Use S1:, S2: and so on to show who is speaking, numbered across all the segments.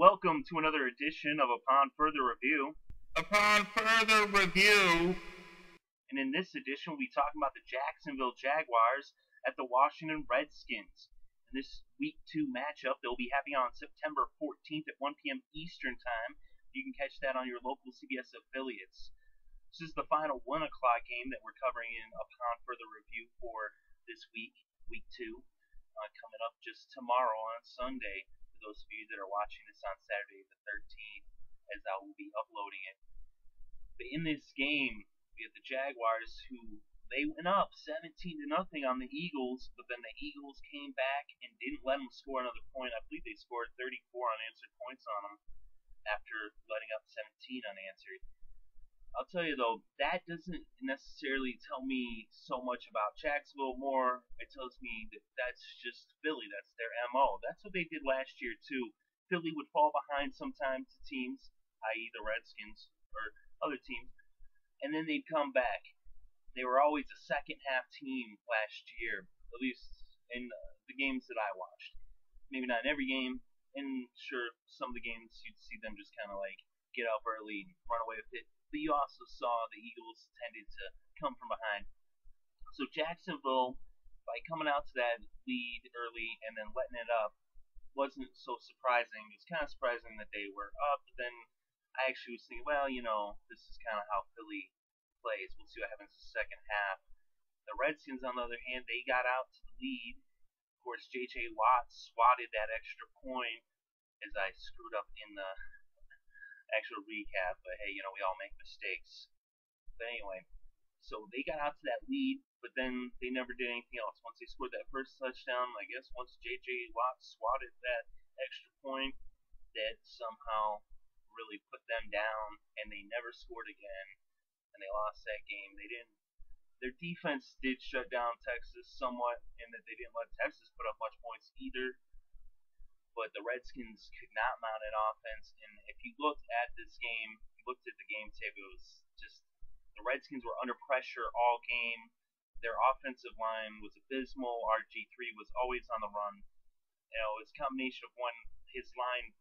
S1: Welcome to another edition of Upon Further Review.
S2: Upon further review,
S1: And in this edition, we'll be talking about the Jacksonville Jaguars at the Washington Redskins. In this Week 2 matchup, they'll be happening on September 14th at 1 p.m. Eastern Time. You can catch that on your local CBS affiliates. This is the final 1 o'clock game that we're covering in Upon Further Review for this week, Week 2, coming up just tomorrow on Sunday. For those of you that are watching this on Saturday the 13th, as I will be uploading it. But in this game, we have the Jaguars who they went up 17-0 on the Eagles, but then the Eagles came back and didn't let them score another point. I believe they scored 34 unanswered points on them after letting up 17 unanswered. I'll tell you though, that doesn't necessarily tell me so much about Jacksonville. More, it tells me that that's just Philly. That's their MO. That's what they did last year too. Philly would fall behind sometimes to teams, i.e. the Redskins or other teams, and then they'd come back. They were always a second half team last year, at least in the games that I watched. Maybe not in every game, and sure, some of the games you'd see them just kind of like get up early and run away with it. But you also saw the Eagles tended to come from behind. So Jacksonville, by coming out to that lead early and then letting it up, wasn't so surprising. It was kind of surprising that they were up, but then I actually was thinking, well, this is kind of how Philly plays. We'll see what happens in the second half. The Redskins, on the other hand, they got out to the lead. Of course, J.J. Watt swatted that extra point as I screwed up in the actual recap, but hey, we all make mistakes. But anyway, so they got out to that lead, but then they never did anything else. Once they scored that first touchdown, I guess once J.J. Watt swatted that extra point, that somehow really put them down, and they never scored again, and they lost that game. Their defense did shut down Texas somewhat, in that they didn't let Texas put up much points either. But the Redskins could not mount an offense, and if you looked at this game, you looked at the game tape, it was just the Redskins were under pressure all game. Their offensive line was abysmal. RG3 was always on the run. It's a combination of his line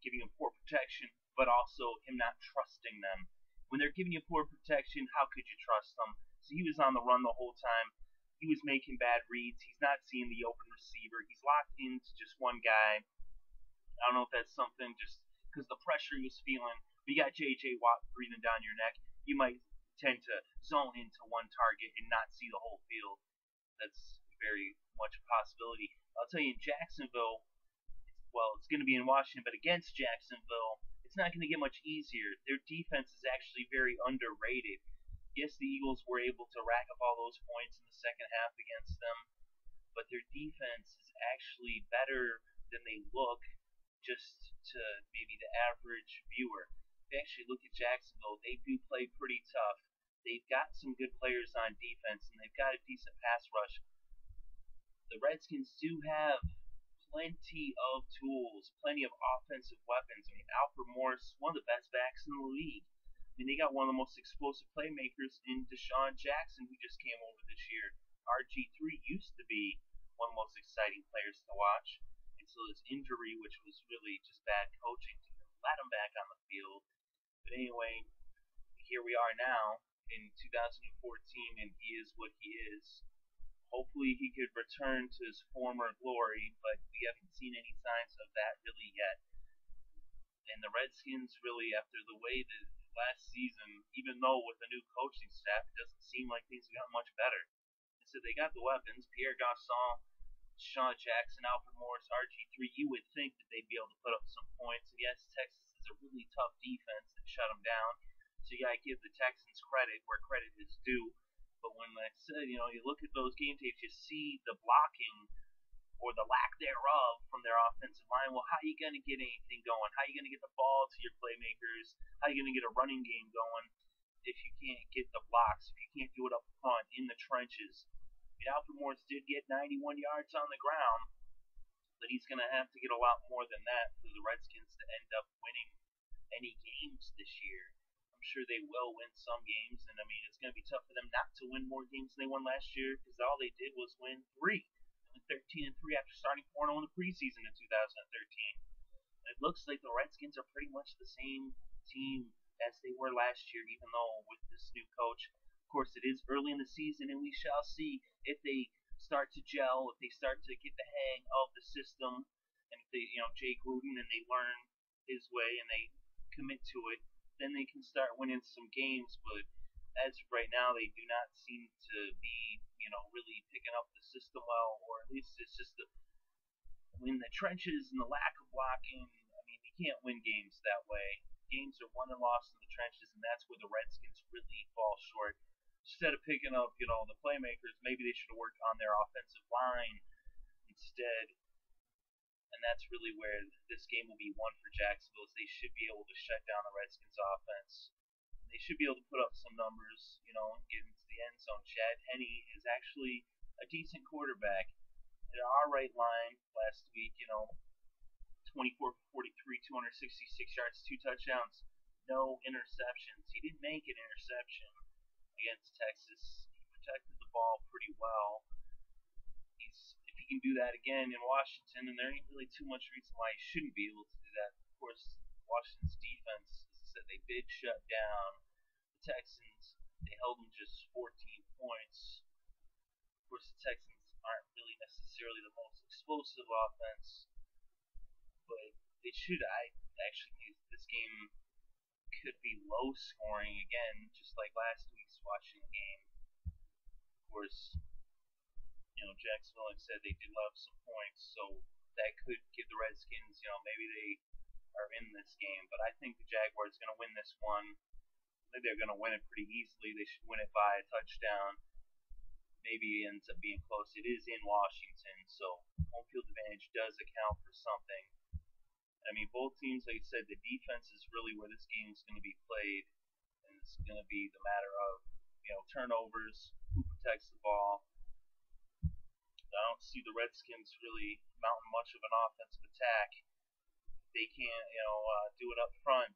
S1: giving him poor protection, but also him not trusting them. When they're giving you poor protection, how could you trust them? So he was on the run the whole time. He was making bad reads. He's not seeing the open receiver. He's locked into just one guy. I don't know if that's something just because the pressure he was feeling. But you got J.J. Watt breathing down your neck. You might tend to zone into one target and not see the whole field. That's very much a possibility. I'll tell you, in Jacksonville, it's going to be in Washington, but against Jacksonville, it's not going to get much easier. Their defense is actually very underrated. Yes, the Eagles were able to rack up all those points in the second half against them, but their defense is actually better than they look just to maybe the average viewer. If you actually look at Jacksonville, they do play pretty tough. They've got some good players on defense, and they've got a decent pass rush. The Redskins do have plenty of tools, plenty of offensive weapons. Alfred Morris, one of the best backs in the league. They got one of the most explosive playmakers in Deshaun Jackson, who just came over this year. RG3 used to be one of the most exciting players to watch until his injury, which was really just bad coaching to let him back on the field. But anyway, here we are now in 2014, and he is what he is. Hopefully he could return to his former glory, but we haven't seen any signs of that really yet. And the Redskins really, after the way that last season, even though with a new coaching staff, it doesn't seem like things have gotten much better. And so they got the weapons, Pierre Garçon, Deshaun Jackson, Alfred Morris, RG3. You would think that they'd be able to put up some points. And yes, Texas is a really tough defense that shut them down. So you got to give the Texans credit where credit is due. But when I said, you look at those game tapes, you see the blocking or the lack thereof from their offensive line. Well, how are you going to get anything going? How are you going to get the ball to your playmakers? How are you going to get a running game going if you can't get the blocks, if you can't do it up front in the trenches? Alfred Morris did get 91 yards on the ground, but he's going to have to get a lot more than that for the Redskins to end up winning any games this year. I'm sure they will win some games, and it's going to be tough for them not to win more games than they won last year, because all they did was win 3. 13-3 after starting 4-0 in the preseason in 2013. And it looks like the Redskins are pretty much the same team as they were last year, even though with this new coach. Of course, it is early in the season, and we shall see if they start to gel, if they start to get the hang of the system, and if they, Jay Gruden, and they learn his way and they commit to it, then they can start winning some games. But as of right now, they do not seem to be, really picking up the system well, or at least it's just in the trenches and the lack of blocking. I mean, you can't win games that way. Games are won and lost in the trenches, and that's where the Redskins really fall short. Instead of picking up, the playmakers, maybe they should have worked on their offensive line instead. And that's really where this game will be won for Jacksonville. Is they should be able to shut down the Redskins offense. They should be able to put up some numbers, get into the end zone. Chad Henne is actually a decent quarterback. At our right line last week, 24 for 43, 266 yards, 2 touchdowns, no interceptions. He didn't make an interception against Texas. He protected the ball pretty well. If he can do that again in Washington, and there ain't really too much reason why he shouldn't be able to do that. Of course, Washington's defense, as I said, they did shut down the Texans. They held them just 14 points. Of course, the Texans aren't really necessarily the most explosive offense, but they should. I actually think this game could be low scoring again, just like last week's Washington game. Of course, Jacksonville, like I said, they did love some points, so that could give the Redskins, maybe they are in this game. But I think the Jaguars are going to win this one. I think they're going to win it pretty easily. They should win it by a touchdown. Maybe it ends up being close. It is in Washington, so home field advantage does account for something. I mean, both teams, like I said, the defense is really where this game is going to be played, and it's going to be the matter of, turnovers, who protects the ball. I don't see the Redskins really mounting much of an offensive attack. They can't, do it up front.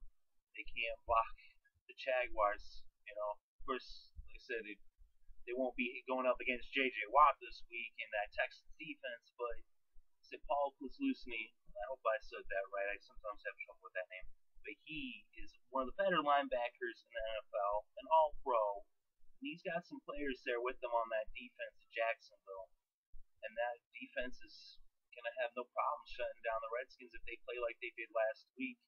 S1: They can't block the Jaguars. Of course, like I said, they won't be going up against J.J. Watt this week in that Texans defense, but it's Paul Kuzlusny. I hope I said that right. I sometimes have trouble with that name. But he is one of the better linebackers in the NFL, an all-pro. And he's got some players there with him on that defense at Jacksonville. And that defense is going to have no problem shutting down the Redskins if they play like they did last week.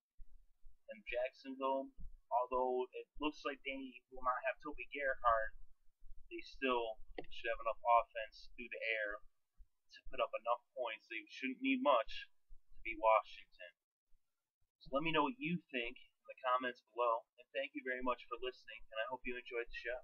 S1: And Jacksonville, although it looks like they will not have Toby Gerhardt, they still should have enough offense through the air to put up enough points. They shouldn't need much to beat Washington. So let me know what you think in the comments below. And thank you very much for listening, and I hope you enjoyed the show.